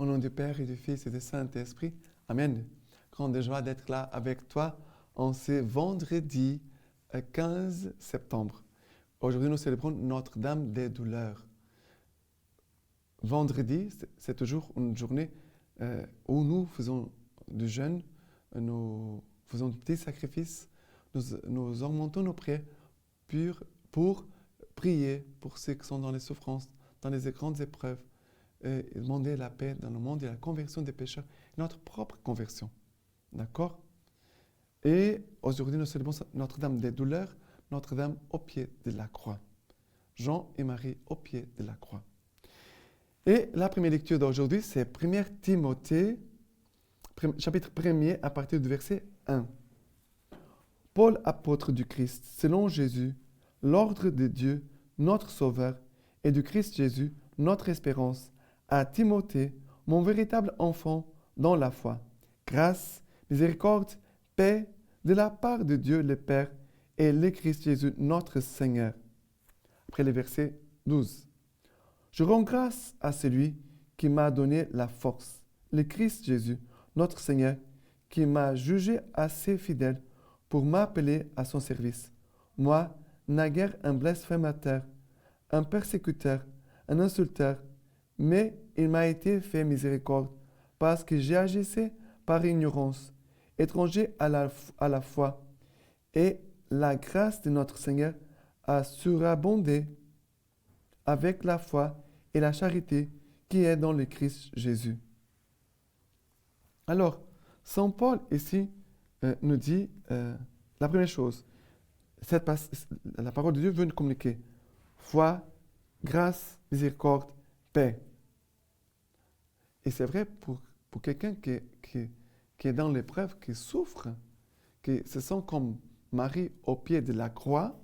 Au nom du Père et du Fils et du Saint-Esprit. Amen. Grande joie d'être là avec toi en ce vendredi 15 septembre. Aujourd'hui, nous célébrons Notre-Dame des douleurs. Vendredi, c'est toujours une journée où nous faisons du jeûne, nous faisons de petits sacrifices, nous augmentons nos prières pour prier pour ceux qui sont dans les souffrances, dans les grandes épreuves, et demander la paix dans le monde et la conversion des pécheurs, notre propre conversion. D'accord? Et aujourd'hui, nous célébrons Notre-Dame des douleurs, Notre-Dame au pied de la croix. Jean et Marie au pied de la croix. Et la première lecture d'aujourd'hui, c'est 1 Timothée, chapitre 1er, à partir du verset 1. Paul, apôtre du Christ, selon Jésus, l'ordre de Dieu, notre Sauveur, et du Christ Jésus, notre espérance, à Timothée, mon véritable enfant dans la foi. Grâce, miséricorde, paix, de la part de Dieu le Père et le Christ Jésus, notre Seigneur. Après le verset 12. Je rends grâce à celui qui m'a donné la force, le Christ Jésus, notre Seigneur, qui m'a jugé assez fidèle pour m'appeler à son service. Moi, naguère un blasphémateur, un persécuteur, un insulteur, mais il m'a été fait miséricorde parce que j'agissais par ignorance, étranger à la foi, et la grâce de notre Seigneur a surabondé avec la foi et la charité qui est dans le Christ Jésus. Alors, Saint Paul ici nous dit la première chose, la parole de Dieu veut nous communiquer foi, grâce, miséricorde, paix. Et c'est vrai pour quelqu'un qui est dans l'épreuve, qui souffre, qui se sent comme Marie au pied de la croix,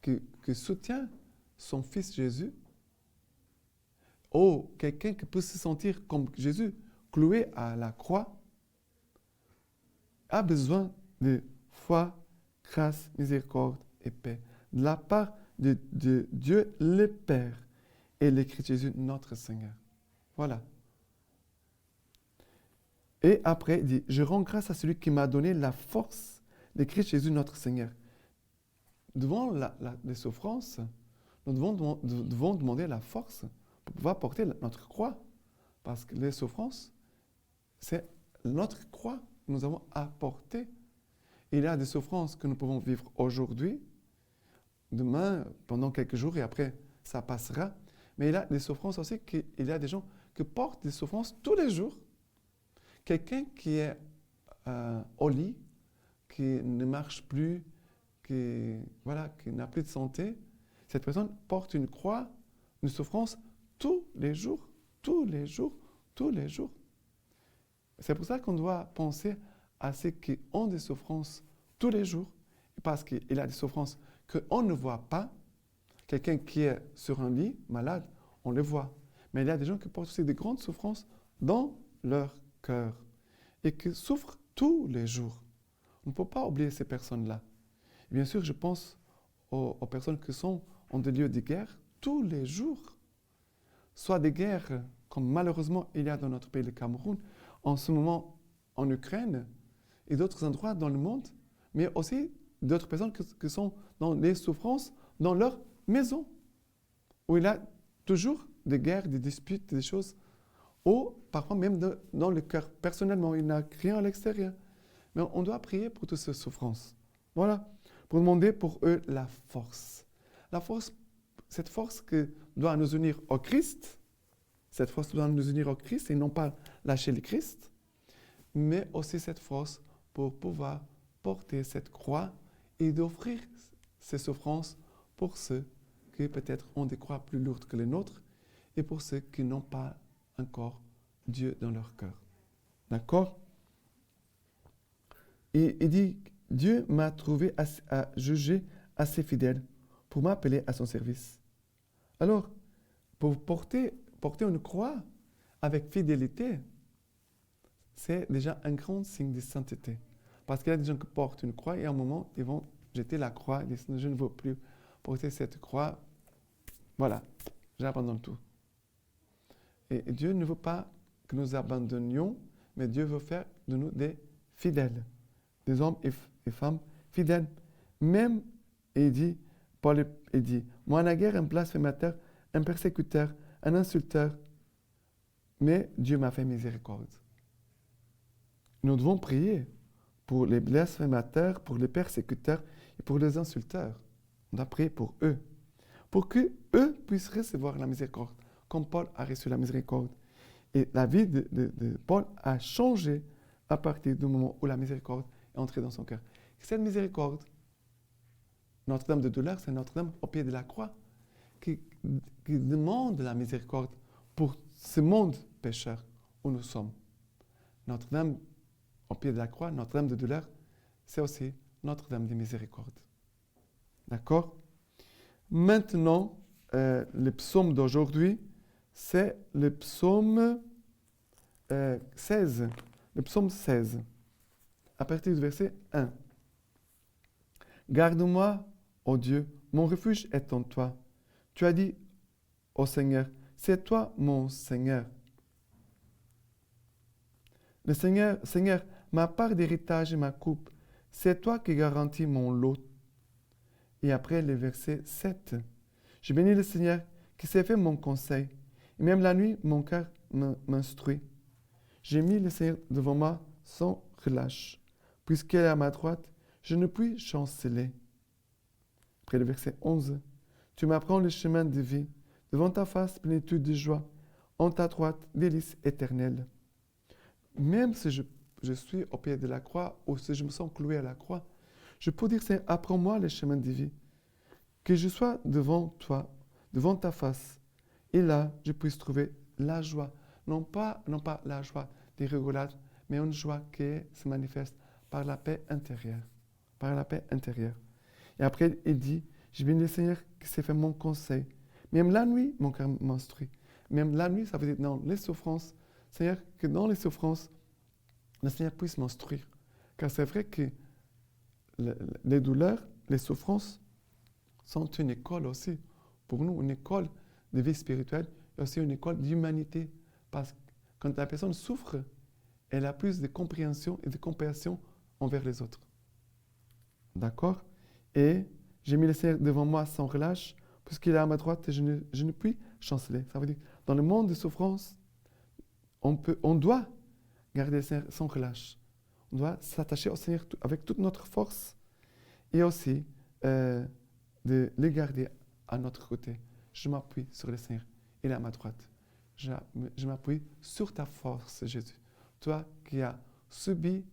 qui soutient son fils Jésus, ou quelqu'un qui peut se sentir comme Jésus, cloué à la croix, a besoin de foi, grâce, miséricorde et paix de la part de Dieu le Père et le Christ Jésus notre Seigneur. Voilà. Et après, il dit, je rends grâce à celui qui m'a donné la force, le Christ Jésus notre Seigneur. Devant les souffrances, nous devons demander la force pour pouvoir porter notre croix. Parce que les souffrances, c'est notre croix que nous avons à porter. Il y a des souffrances que nous pouvons vivre aujourd'hui, demain, pendant quelques jours, et après, ça passera. Mais il y a des souffrances aussi, il y a des gens qui portent des souffrances tous les jours. Quelqu'un qui est au lit, qui ne marche plus, qui n'a plus de santé, cette personne porte une croix, une souffrance tous les jours, tous les jours, tous les jours. C'est pour ça qu'on doit penser à ceux qui ont des souffrances tous les jours, parce qu'il y a des souffrances qu'on ne voit pas. Quelqu'un qui est sur un lit, malade, on le voit. Mais il y a des gens qui portent aussi des grandes souffrances dans leur cœur et qui souffrent tous les jours. On ne peut pas oublier ces personnes-là. Et bien sûr, je pense aux personnes qui sont en des lieux de guerre tous les jours. Soit des guerres, comme malheureusement il y a dans notre pays, le Cameroun, en ce moment en Ukraine et d'autres endroits dans le monde, mais aussi d'autres personnes qui sont dans les souffrances dans leur maison, où il y a toujours des guerres, des disputes, des choses, ou parfois même dans le cœur. Personnellement, il n'y a rien à l'extérieur. Mais on doit prier pour toutes ces souffrances. Voilà, pour demander pour eux la force. La force, cette force qui doit nous unir au Christ, cette force doit nous unir au Christ et non pas lâcher le Christ, mais aussi cette force pour pouvoir porter cette croix et d'offrir ces souffrances pour ceux qui peut-être ont des croix plus lourdes que les nôtres et pour ceux qui n'ont pas encore Dieu dans leur cœur. D'accord? Et il dit, Dieu m'a trouvé à juger assez fidèle pour m'appeler à son service. Alors, pour porter une croix avec fidélité, c'est déjà un grand signe de sainteté. Parce qu'il y a des gens qui portent une croix et à un moment, ils vont jeter la croix et disent, je ne veux plus porter cette croix. Voilà, j'abandonne tout. Et Dieu ne veut pas que nous abandonnions, mais Dieu veut faire de nous des fidèles, des hommes et femmes fidèles. Même, Paul dit, moi naguère un blasphémateur, un persécuteur, un insulteur, mais Dieu m'a fait miséricorde. Nous devons prier pour les blasphémateurs, pour les persécuteurs et pour les insulteurs. On doit prier pour eux puissent recevoir la miséricorde, comme Paul a reçu la miséricorde. Et la vie de Paul a changé à partir du moment où la miséricorde est entrée dans son cœur. Et cette miséricorde, Notre-Dame de douleur, c'est Notre-Dame au pied de la croix qui demande la miséricorde pour ce monde pécheur où nous sommes. Notre-Dame au pied de la croix, Notre-Dame de douleur, c'est aussi Notre-Dame de miséricorde. D'accord? Maintenant, le psaume d'aujourd'hui, c'est le psaume 16. Le psaume 16, à partir du verset 1. Garde-moi, ô Dieu, mon refuge est en toi. Tu as dit au Seigneur, c'est toi mon Seigneur. Le Seigneur, ma part d'héritage et ma coupe, c'est toi qui garantis mon lot. Et après le verset 7, je bénis le Seigneur qui s'est fait mon conseil. Et même la nuit, mon cœur m'instruit. J'ai mis le Seigneur devant moi sans relâche. Puisqu'il est à ma droite, je ne puis chanceler. Après le verset 11, tu m'apprends le chemin de vie. Devant ta face, plénitude de joie. En ta droite, délices éternelles. Même si je suis au pied de la croix ou si je me sens cloué à la croix, je peux dire, Seigneur, apprends-moi le chemin de vie. Que je sois devant toi, devant ta face. Et là, je puisse trouver la joie. Non pas la joie des rigolades, mais une joie qui se manifeste par la paix intérieure. Par la paix intérieure. Et après, il dit, je bénis le Seigneur qui s'est fait mon conseil. Même la nuit, mon cœur m'instruit. Même la nuit, ça veut dire dans les souffrances. Seigneur, que dans les souffrances, le Seigneur puisse m'instruire. Car c'est vrai que les douleurs, les souffrances sont une école aussi. Pour nous, une école de vie spirituelle et aussi une école d'humanité. Parce que quand la personne souffre, elle a plus de compréhension et de compassion envers les autres. D'accord? Et j'ai mis le Seigneur devant moi sans relâche, puisqu'il est à ma droite et je ne puis chanceler. Ça veut dire, dans le monde de souffrance, on doit garder le Seigneur sans relâche. On doit s'attacher au Seigneur avec toute notre force et aussi de les garder à notre côté. Je m'appuie sur le Seigneur. Il est à ma droite. Je m'appuie sur ta force, Jésus. Toi qui as subi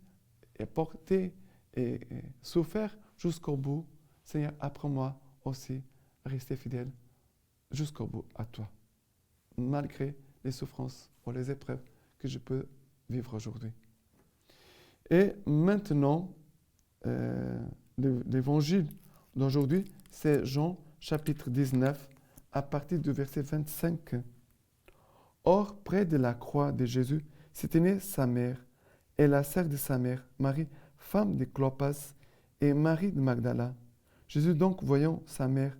et porté et souffert jusqu'au bout, Seigneur, apprends-moi aussi à rester fidèle jusqu'au bout à toi, malgré les souffrances ou les épreuves que je peux vivre aujourd'hui. Et maintenant, l'évangile d'aujourd'hui, c'est Jean chapitre 19, à partir du verset 25. Or, près de la croix de Jésus, se tenait sa mère et la sœur de sa mère, Marie, femme de Clopas, et Marie de Magdala. Jésus donc, voyant sa mère,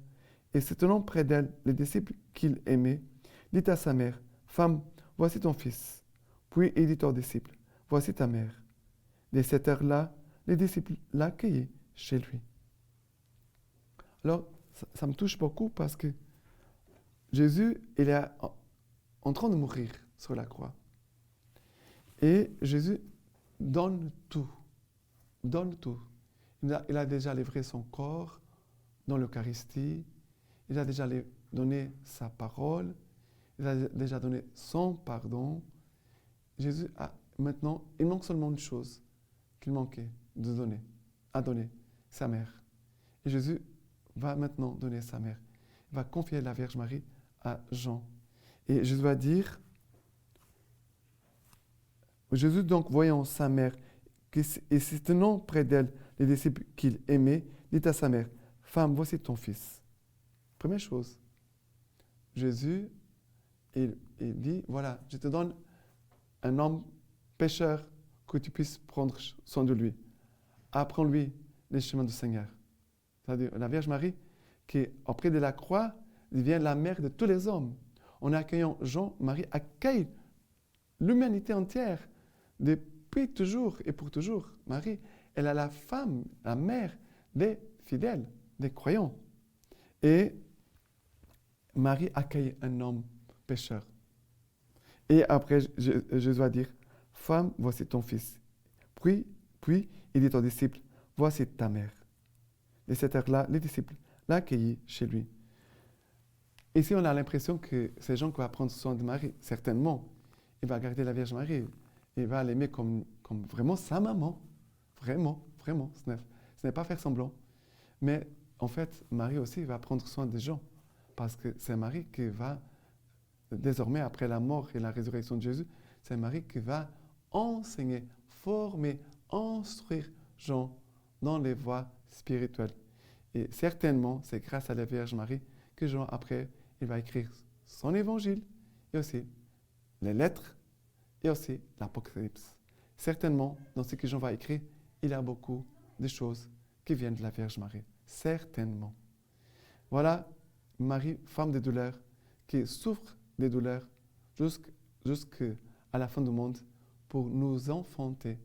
et se tenant près d'elle, les disciples qu'il aimait, dit à sa mère, « Femme, voici ton fils. » Puis il dit aux disciples, « Voici ta mère. » Dès cette heure-là, les disciples l'accueillaient chez lui. Alors, ça me touche beaucoup parce que Jésus, il est en train de mourir sur la croix. Et Jésus donne tout. Donne tout. Il a déjà livré son corps dans l'Eucharistie. Il a déjà donné sa parole. Il a déjà donné son pardon. Jésus a maintenant, il manque seulement une chose qu'il manquait de donner, à donner, sa mère. Et Jésus va maintenant donner sa mère. Il va confier la Vierge Marie à Jean. Et Jésus va dire, Jésus donc voyant sa mère et se tenant près d'elle, les disciples qu'il aimait, dit à sa mère, « Femme, voici ton fils. » Première chose, Jésus, il dit, voilà, je te donne un homme pécheur que tu puisses prendre soin de lui. Apprends-lui les chemins du Seigneur. C'est-à-dire la Vierge Marie, qui auprès de la croix, devient la mère de tous les hommes. En accueillant Jean, Marie accueille l'humanité entière, depuis toujours et pour toujours. Marie, elle est la femme, la mère des fidèles, des croyants. Et Marie accueille un homme pécheur. Et après, Jésus va dire, femme, voici ton fils. Puis il dit aux disciples, voici ta mère. Et cette heure-là, les disciples l'accueillent chez lui. Ici, on a l'impression que c'est Jean qui va prendre soin de Marie. Certainement, il va garder la Vierge Marie. Il va l'aimer comme vraiment sa maman. Vraiment. Ce n'est pas faire semblant. Mais en fait, Marie aussi va prendre soin des gens. Parce que c'est Marie qui va, désormais, après la mort et la résurrection de Jésus, c'est Marie qui va enseigner, former, instruire Jean dans les voies spirituelles. Et certainement, c'est grâce à la Vierge Marie que Jean, après, il va écrire son évangile et aussi les lettres et aussi l'Apocalypse. Certainement, dans ce que Jean va écrire, il y a beaucoup de choses qui viennent de la Vierge Marie. Certainement. Voilà Marie, femme de douleur, qui souffre des douleurs jusqu'à la fin du monde pour nous enfanter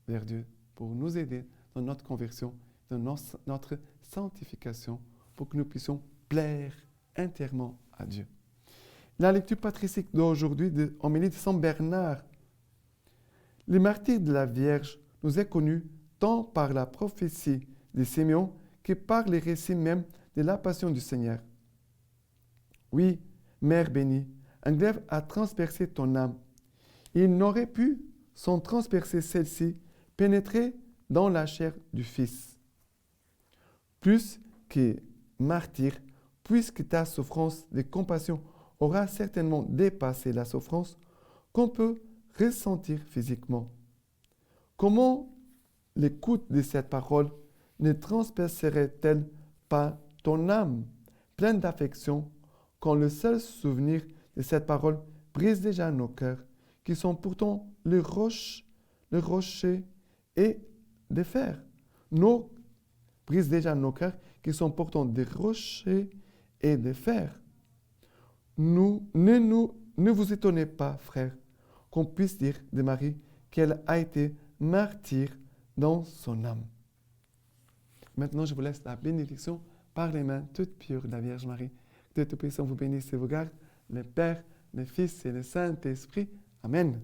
vers Dieu, pour nous aider dans notre conversion, dans notre sanctification, pour que nous puissions plaire entièrement à Dieu. La lecture patristique d'aujourd'hui, en Homélie de Saint Bernard. Le martyre de la Vierge nous est connu tant par la prophétie de Simeon que par les récits même de la passion du Seigneur. Oui, Mère bénie, un glaive a transpercé ton âme. Il n'aurait pu, sans transpercer celle-ci, pénétrer dans la chair du Fils. Plus que martyr, puisque ta souffrance de compassion aura certainement dépassé la souffrance qu'on peut ressentir physiquement. Comment l'écoute de cette parole ne transpercerait-elle pas ton âme, pleine d'affection, quand le seul souvenir de cette parole brise déjà nos cœurs, qui sont pourtant le rocher et des fers. Brise déjà nos cœurs, qui sont pourtant des rochers et des fers. Ne vous étonnez pas, frères, qu'on puisse dire de Marie qu'elle a été martyre dans son âme. Maintenant, je vous laisse la bénédiction par les mains toutes pures de la Vierge Marie. Que Dieu Tout-Puissant vous bénisse et vous garde, le Père, le Fils et le Saint-Esprit. Amen.